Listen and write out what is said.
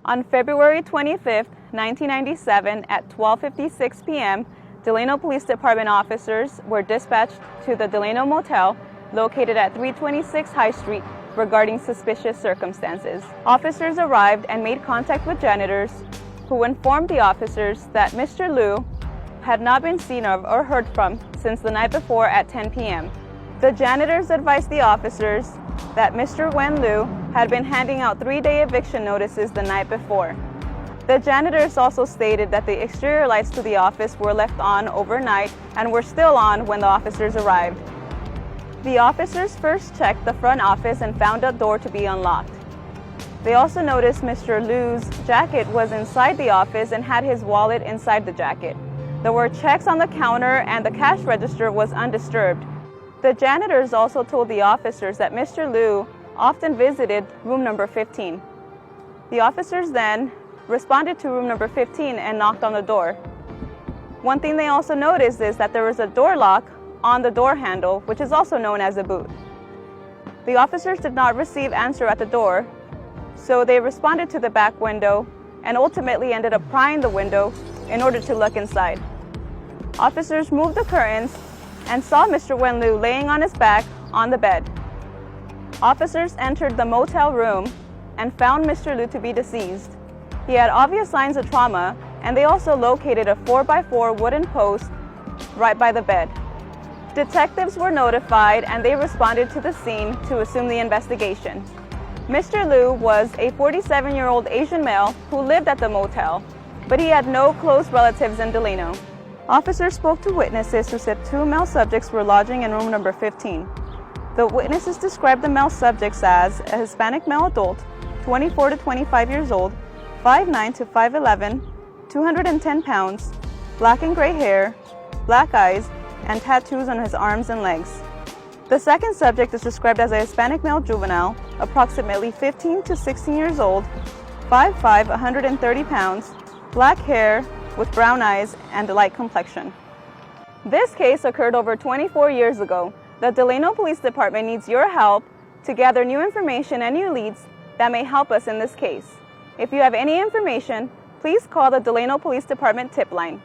On February 25, 1997 at 12:56 p.m., Delano Police Department officers were dispatched to the Delano Motel located at 326 High Street regarding suspicious circumstances. Officers arrived and made contact with janitors who informed the officers that Mr. Liu had not been seen of or heard from since the night before at 10 p.m. The janitors advised the officers that Mr. Wen Liu had been handing out 3-day eviction notices the night before. The janitors also stated that the exterior lights to the office were left on overnight and were still on when the officers arrived. The officers first checked the front office and found the door to be unlocked. They also noticed Mr. Liu's jacket was inside the office and had his wallet inside the jacket. There were checks on the counter and the cash register was undisturbed. The janitors also told the officers that Mr. Liu often visited room number 15. The officers then responded to room number 15 and knocked on the door. One thing they also noticed is that there was a door lock on the door handle, which is also known as a boot. The officers did not receive answer at the door, so they responded to the back window and ultimately ended up prying the window in order to look inside. Officers moved the curtains and saw Mr. Wen Liu laying on his back on the bed. Officers entered the motel room and found Mr. Liu to be deceased. He had obvious signs of trauma, and they also located a 4x4 wooden post right by the bed. Detectives were notified and they responded to the scene to assume the investigation. Mr. Liu was a 47-year-old Asian male who lived at the motel, but he had no close relatives in Delano. Officers spoke to witnesses who said 2 male subjects were lodging in room number 15. The witnesses described the male subjects as a Hispanic male adult, 24 to 25 years old, 5'9" to 5'11", 210 pounds, black and gray hair, black eyes, and tattoos on his arms and legs. The second subject is described as a Hispanic male juvenile, approximately 15 to 16 years old, 5'5", 130 pounds, black hair with brown eyes, and a light complexion. This case occurred over 24 years ago. The Delano Police Department needs your help to gather new information and new leads that may help us in this case. If you have any information, please call the Delano Police Department tip line.